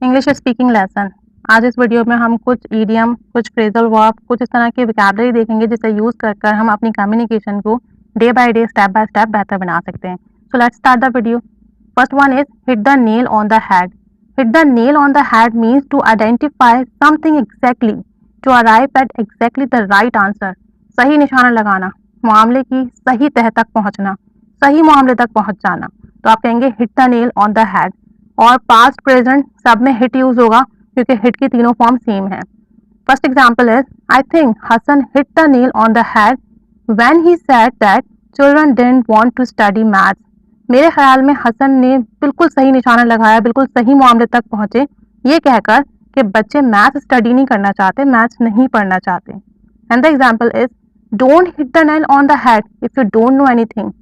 English speaking lesson. आज इस video में हम कुछ इडियम, कुछ फ्रेजल वर्ब, कुछ इस तरह की वोकैबुलरी देखेंगे जिसे यूज कर हम अपनी कम्युनिकेशन को day by day, step by step बेहतर बना सकते हैं। So let's start the video. First one is hit the nail on the head. Hit the nail on the head means to identify something exactly, to arrive at exactly the right answer. सही निशाना लगाना, मामले की सही तह तक पहुंचना, सही मामले तक पहुंच जाना। तो आप कहेंगे hit the nail on the head. और पास्ट प्रेजेंट सब में हिट यूज होगा क्योंकि हिट की तीनों फॉर्म सेम है। First example is I think Hasan hit the nail on the head when he said that children didn't want to study maths. मेरे ख्याल में हसन ने बिल्कुल सही निशाना लगाया, बिल्कुल सही मामले तक पहुंचे ये कहकर कि बच्चे मैथ स्टडी नहीं करना चाहते, मैथ्स नहीं पढ़ना चाहते। And the example is don't hit the nail on the head if you don't know anything.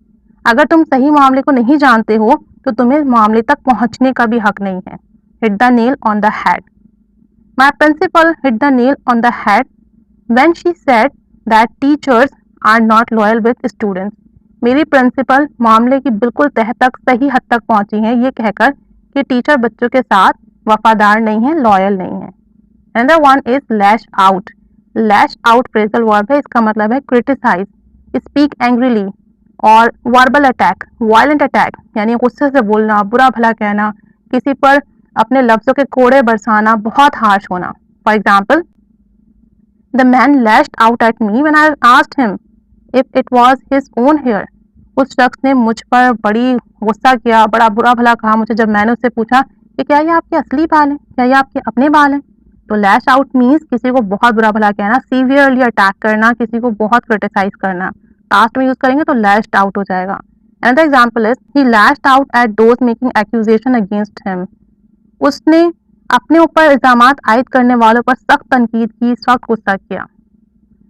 अगर तुम सही मामले को नहीं जानते हो तो तुम्हें मामले तक पहुंचने का भी हक नहीं है। Hit the nail on the head. My principal hit the nail on the head when she said that teachers are not loyal with students. मेरी प्रिंसिपल मामले की बिल्कुल तह तक, सही हद तक पहुंची हैं ये कहकर कि टीचर बच्चों के साथ वफादार नहीं है, लॉयल नहीं है। Another one is lash out. Lash out phrasal verb है, इसका मतलब है क्रिटिसाइज, स्पीक एंग्रीली। और वर्बल अटैक, वायलेंट अटैक यानी गुस्से से बोलना, बुरा भला कहना, किसी पर अपने लफ्जों के कोड़े बरसाना, बहुत हार्श होना। For example the man lashed out at me when I asked him if it was his own hair. उस शख्स ने मुझ पर बड़ी गुस्सा किया, बड़ा बुरा भला कहा मुझे जब मैंने उससे पूछा कि क्या ये आपके असली बाल हैं, क्या ये आपके अपने बाल हैं। तो लैश आउट मीन्स किसी को बहुत बुरा भला कहना, सीवियरली अटैक करना, किसी को बहुत क्रिटिसाइज करना। पास्ट में यूज करेंगे तो लैश्ड आउट हो जाएगा। Another example is he lashed out at those making accusation against him. उसने अपने ऊपर इल्जामात आयद करने वालों पर सख्त तनकीद की, सख्त गुस्सा किया।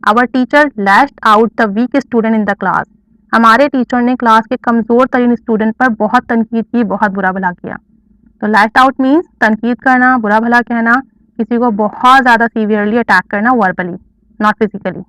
Our teacher lashed out the weak student in the class. हमारे टीचर ने क्लास के कमजोर तरीन स्टूडेंट पर बहुत तनकीद की, बहुत बुरा भला किया। तो lashed out मीन्स तनकीद करना, बुरा भला कहना, किसी को बहुत ज्यादा सीवियरली अटैक करना verbally, not physically.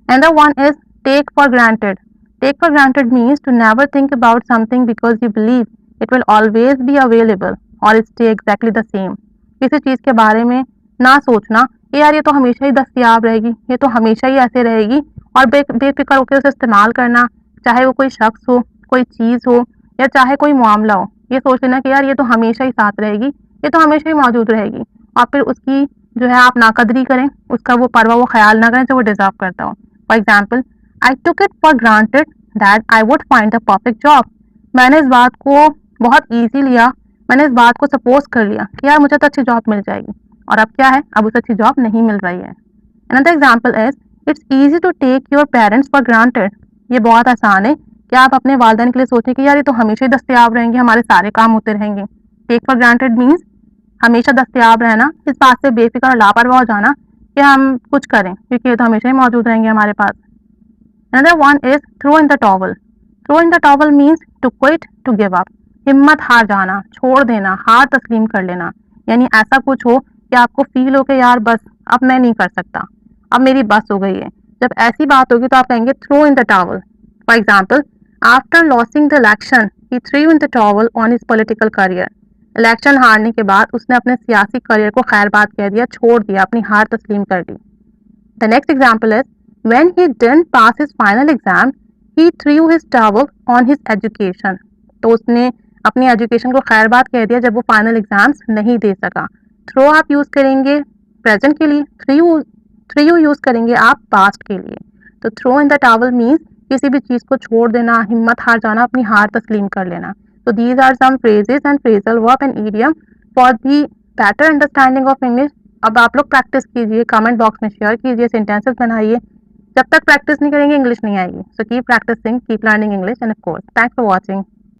Another one is take for granted. Take for granted means to never think about something because you believe it will always be available or stay exactly the same. किसी चीज के बारे में ना सोचना कि यार ये तो हमेशा ही दस्तयाब रहेगी, ये तो हमेशा ही ऐसे रहेगी, और बेफिक्र होकर उसे इस्तेमाल करना, चाहे वो कोई शख्स हो, कोई चीज हो, या चाहे कोई मामला हो। ये सोच लेना कि यार ये तो हमेशा ही साथ रहेगी, ये तो हमेशा ही मौजूद रहेगी, और फिर उसकी जो है आप नाकदरी करें, उसका वो परवाह, वो ख्याल ना करें जो वो डिजर्व करता हो। For example I took it for granted that I would find the perfect job. मैंने इस बात को बहुत ईजी लिया, मैंने इस बात को सपोज कर लिया कि यार मुझे तो अच्छी जॉब मिल जाएगी, और अब क्या है, अब उसे अच्छी जॉब नहीं मिल रही है। Another example is it's easy to take your parents for granted. ये बहुत आसान है कि आप अपने वालिदैन के लिए सोचें कि यार ये तो हमेशा ही दस्तयाब रहेंगे, हमारे सारे काम होते रहेंगे। Take for granted means हमेशा दस्तयाब रहना, इस बात से बेफिक्र और लापरवाह हो जाना कि हम कुछ करें क्योंकि ये तो हमेशा ही मौजूद रहेंगे हमारे पास। Another one is throw in the towel. Throw in the towel means to quit, to give up. हिम्मत हार जाना, छोड़ देना, हार तस्लीम कर लेना, यानी ऐसा कुछ हो कि आपको फील हो कि यार बस अब मैं नहीं कर सकता, अब मेरी बस हो गई है। जब ऐसी बात होगी तो आप कहेंगे throw in the towel. For example, after losing the election, he threw in the towel on his political career. Election हारने के बाद उसने अपने सियासी करियर को खैरबाद कह दिया, छोड़ दिया, अपनी हार तस्लीम कर दी। The next example is when he didn't pass his final exam, he threw his towel on his education. तो उसने अपनी एजुकेशन को खैरबाद कह दिया जब वो फाइनल एग्जाम्स नहीं दे सका। थ्रो आप यूज करेंगे प्रेजेंट के लिए, थ्रू यूज करेंगे आप पास्ट के लिए। तो throw in the towel means किसी भी चीज को छोड़ देना, हिम्मत हार जाना, अपनी हार तस्लीम कर लेना। तो these are some phrases and phrasal verb and idiom for the better understanding of English. अब आप लोग प्रैक्टिस कीजिए, कमेंट बॉक्स में शेयर कीजिए, सेंटेंसेस बनाइए। जब तक प्रैक्टिस नहीं करेंगे इंग्लिश नहीं आएगी। So keep practising, keep learning English, and of course thanks for watching.